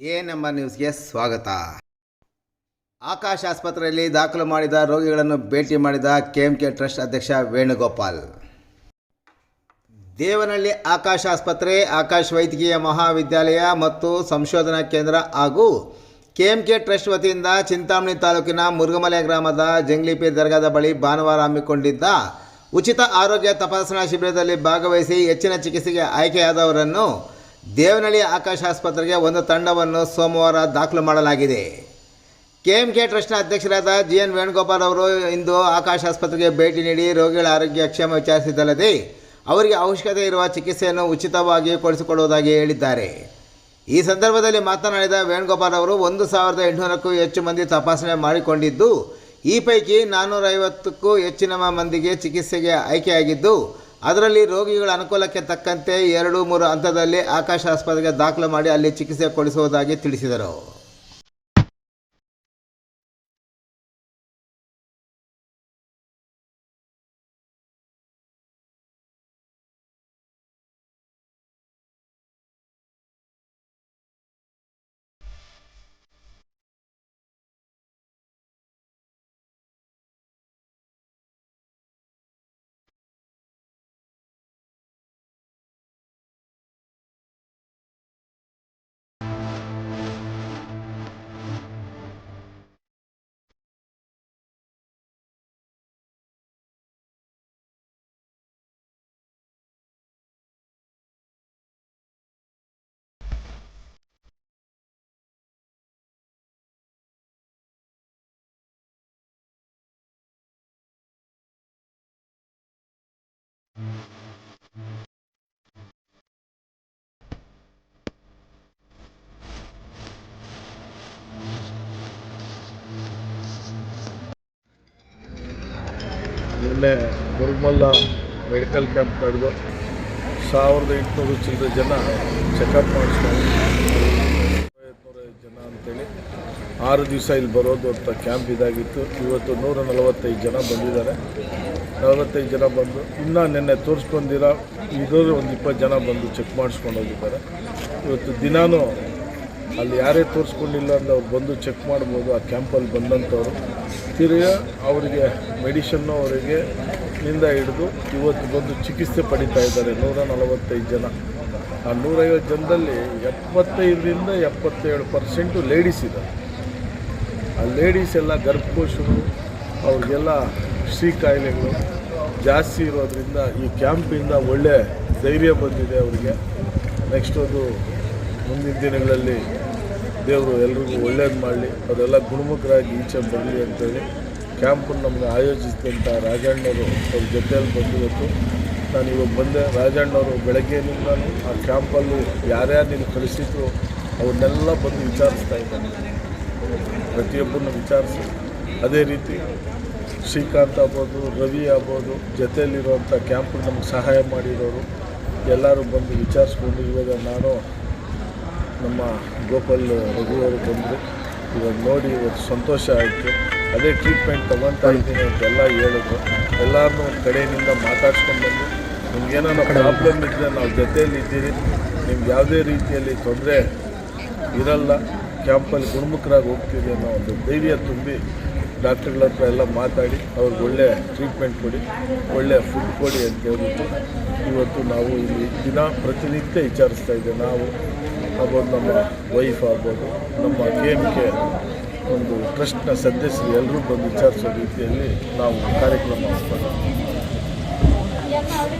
ANMR ನ್ಯೂಸ್ಗೆ ಸ್ವಾಗತ. ಆಕಾಶ್ ಆಸ್ಪತ್ರೆಯಲ್ಲಿ ದಾಖಲು ಮಾಡಿದ ರೋಗಿಗಳನ್ನು ಭೇಟಿ ಮಾಡಿದ ಕೆಎಂಕೆ ಟ್ರಸ್ಟ್ ಅಧ್ಯಕ್ಷ ವೇಣುಗೋಪಾಲ್. ದೇವನಹಳ್ಳಿ ಆಕಾಶ್ ಆಸ್ಪತ್ರೆ, ಆಕಾಶ್ ವೈದ್ಯಕೀಯ ಮಹಾವಿದ್ಯಾಲಯ ಮತ್ತು ಸಂಶೋಧನಾ ಕೇಂದ್ರ ಹಾಗೂ ಕೆಎಂಕೆ ಟ್ರಸ್ಟ್ ವತಿಯಿಂದ ಚಿಂತಾಮಣಿ ತಾಲೂಕಿನ ಮುರುಗಮಲೆ ಗ್ರಾಮದ ಜಂಗ್ಲಿಪೀರ್ ದರ್ಗಾದ ಬಳಿ ಭಾನುವಾರ ಹಮ್ಮಿಕೊಂಡಿದ್ದ ಉಚಿತ ಆರೋಗ್ಯ ತಪಾಸಣಾ ಶಿಬಿರದಲ್ಲಿ ಭಾಗವಹಿಸಿ ಹೆಚ್ಚಿನ ಚಿಕಿತ್ಸೆಗೆ ಆಯ್ಕೆಯಾದವರನ್ನು ದೇವನಹಳ್ಳಿ ಆಕಾಶ್ ಆಸ್ಪತ್ರೆಗೆ ಒಂದು ತಂಡವನ್ನು ಸೋಮವಾರ ದಾಖಲು ಮಾಡಲಾಗಿದೆ. ಕೆಎಂಕೆ ಟ್ರಸ್ಟ್ನ ಅಧ್ಯಕ್ಷರಾದ ಜಿಎನ್ ವೇಣುಗೋಪಾಲ್ ಅವರು ಇಂದು ಆಕಾಶ್ ಆಸ್ಪತ್ರೆಗೆ ಭೇಟಿ ನೀಡಿ ರೋಗಿಗಳ ಆರೋಗ್ಯ ಕ್ಷೇಮ ವಿಚಾರಿಸಿದ್ದಲ್ಲದೆ ಅವರಿಗೆ ಅವಶ್ಯಕತೆ ಇರುವ ಚಿಕಿತ್ಸೆಯನ್ನು ಉಚಿತವಾಗಿ ಕೊಡಿಸಿಕೊಡುವುದಾಗಿ ಹೇಳಿದ್ದಾರೆ. ಈ ಸಂದರ್ಭದಲ್ಲಿ ಮಾತನಾಡಿದ ವೇಣುಗೋಪಾಲ್ ಅವರು 1800ಕ್ಕೂ ಹೆಚ್ಚು ಮಂದಿ ತಪಾಸಣೆ ಮಾಡಿಕೊಂಡಿದ್ದು, ಈ ಪೈಕಿ 450ಕ್ಕೂ ಹೆಚ್ಚಿನ ಮಂದಿಗೆ ಚಿಕಿತ್ಸೆಗೆ ಆಯ್ಕೆಯಾಗಿದ್ದು, ಅದರಲ್ಲಿ ರೋಗಿಗಳ ಅನುಕೂಲಕ್ಕೆ ತಕ್ಕಂತೆ 2-3 ಹಂತದಲ್ಲಿ ಆಕಾಶ್ ಆಸ್ಪತ್ರೆಗೆ ದಾಖಲು ಮಾಡಿ ಅಲ್ಲಿ ಚಿಕಿತ್ಸೆ ಕೊಡಿಸುವುದಾಗಿ ತಿಳಿಸಿದರು. ನಿನ್ನೆ ಮುರುಗಮಲ್ಲ ಮೆಡಿಕಲ್ ಕ್ಯಾಂಪ್ ನಡೆದು 1800 ಚಿಲ್ಲರೆ ಜನ ಚೆಕಪ್ ಮಾಡಿಸ್ಕೊಂಡು 700 ಜನ ಅಂತೇಳಿ 6 ದಿವಸ ಇಲ್ಲಿ ಬರೋದು ಅಂತ ಕ್ಯಾಂಪ್ ಇದಾಗಿತ್ತು. ಇವತ್ತು 145 ಜನ ಬಂದಿದ್ದಾರೆ. 45 ಜನ ಬಂದು ಇನ್ನೂ ನಿನ್ನೆ ತೋರಿಸ್ಕೊಂಡಿರೋ ಇರೋರು ಒಂದು 20 ಜನ ಬಂದು ಚೆಕ್ ಮಾಡಿಸ್ಕೊಂಡು ಹೋಗಿದ್ದಾರೆ. ಇವತ್ತು ದಿನಾನೂ ಅಲ್ಲಿ ಯಾರೇ ತೋರಿಸ್ಕೊಂಡಿಲ್ಲ ಅಂದರೆ ಅವ್ರು ಬಂದು ಚೆಕ್ ಮಾಡ್ಬೋದು. ಆ ಕ್ಯಾಂಪಲ್ಲಿ ಬಂದಂಥವ್ರು ತಿರುಗಿ ಅವರಿಗೆ ಮೆಡಿಷನ್ನು ಅವರಿಗೆ ನಿಂದ ಹಿಡಿದು ಇವತ್ತು ಬಂದು ಚಿಕಿತ್ಸೆ ಪಡಿತಾ ಇದ್ದಾರೆ 145 ಜನ. ಆ 150 ಜನದಲ್ಲಿ 75ರಿಂದ 77% ಲೇಡೀಸ್ ಇದ್ದಾರೆ. ಆ ಲೇಡೀಸ್ ಎಲ್ಲ ಗರ್ಭಕೋಶಗಳು ಅವ್ರಿಗೆಲ್ಲ ಶ್ರೀ ಕಾಯಿಲೆಗಳು ಜಾಸ್ತಿ ಇರೋದ್ರಿಂದ ಈ ಕ್ಯಾಂಪಿಂದ ಒಳ್ಳೆ ಧೈರ್ಯ ಬಂದಿದೆ ಅವರಿಗೆ. ನೆಕ್ಸ್ಟ್ ಒಂದು ಮುಂದಿನ ದಿನಗಳಲ್ಲಿ ದೇವರು ಎಲ್ರಿಗೂ ಒಳ್ಳೇದು ಮಾಡಲಿ, ಅವರೆಲ್ಲ ಗುಣಮುಖರಾಗಿ ಈಚೆ ಬರಲಿ ಅಂತೇಳಿ ಕ್ಯಾಂಪನ್ನು ನಮಗೆ ಆಯೋಜಿಸಿದಂಥ ರಾಜಣ್ಣವರು ಅವ್ರ ಜೊತೆಯಲ್ಲಿ ಬಂದಿವತ್ತು. ನಾನು ಇವಾಗ ಬಂದೆ. ರಾಜಣ್ಣವರು ಬೆಳಗ್ಗೆಯಿಂದ ಆ ಕ್ಯಾಂಪಲ್ಲಿ ಯಾರ್ಯಾರು ಕಳಿಸಿದ್ರು ಅವ್ರನ್ನೆಲ್ಲ ಬಂದು ವಿಚಾರಿಸ್ತಾ ಇದ್ದಾನೆ. ಪ್ರತಿಯೊಬ್ಬರನ್ನು ವಿಚಾರಿಸಿ ಅದೇ ರೀತಿ ಶ್ರೀಕಾಂತ್ ಆಗ್ಬೋದು, ರವಿ ಆಗ್ಬೋದು, ಜೊತೆಯಲ್ಲಿರುವಂಥ ಕ್ಯಾಂಪಿಗೆ ನಮಗೆ ಸಹಾಯ ಮಾಡಿರೋರು ಎಲ್ಲರೂ ಬಂದು ವಿಚಾರಿಸ್ಕೊಂಡು ಇವಾಗ ನಾನು ನಮ್ಮ ಗೋಪಾಲ್ ರಘುವರು ಬಂದರು. ಇವಾಗ ನೋಡಿ ಇವತ್ತು ಸಂತೋಷ ಆಯಿತು. ಅದೇ ಟ್ರೀಟ್ಮೆಂಟ್ ತೊಗೊತಾ ಇದ್ದೀನಿ ಅಂತೆಲ್ಲ ಹೇಳಿದ್ರು. ಎಲ್ಲರನ್ನೂ ಒಂದು ಕಡೆಯಿಂದ ಮಾತಾಡ್ಸ್ಕೊಂಡು ಬಂದು ನಿಮ್ಗೇನೋ ಪ್ರಾಬ್ಲಮ್ ಇದ್ದರೆ ನಾವು ಜೊತೆಯಲ್ಲಿದ್ದೀರಿ, ನಿಮ್ಗೆ ಯಾವುದೇ ರೀತಿಯಲ್ಲಿ ತೊಂದರೆ ಇರಲ್ಲ, ಕ್ಯಾಂಪಲ್ಲಿ ಗುಣಮುಖರಾಗಿ ಹೋಗ್ತೀರಿ ಅನ್ನೋ ಒಂದು ಧೈರ್ಯ ತುಂಬಿ ಡಾಕ್ಟರ್ಗಳ ಹತ್ರ ಎಲ್ಲ ಮಾತಾಡಿ ಅವ್ರಿಗೆ ಒಳ್ಳೆ ಟ್ರೀಟ್ಮೆಂಟ್ ಕೊಡಿ, ಒಳ್ಳೆ ಫುಡ್ ಕೊಡಿ ಅಂತ ಹೇಳ್ಬಿಟ್ಟು ಇವತ್ತು ನಾವು ಇಲ್ಲಿ ಪ್ರತಿನಿತ್ಯ ವಿಚಾರಿಸ್ತಾ ಇದ್ದೇವೆ. ನಾವು ಆಗ್ಬೋದು, ನಮ್ಮ ವೈಫ್ ಆಗ್ಬೋದು, ನಮ್ಮ ಕೆಎಂಕೆ ಒಂದು ಟ್ರಸ್ಟ್ನ ಸದಸ್ಯರು ಎಲ್ಲರೂ ಬಂದು ವಿಚಾರಿಸೋ ರೀತಿಯಲ್ಲಿ ನಾವು ಕಾರ್ಯಕ್ರಮ ಮಾಡ್ತೀವಿ.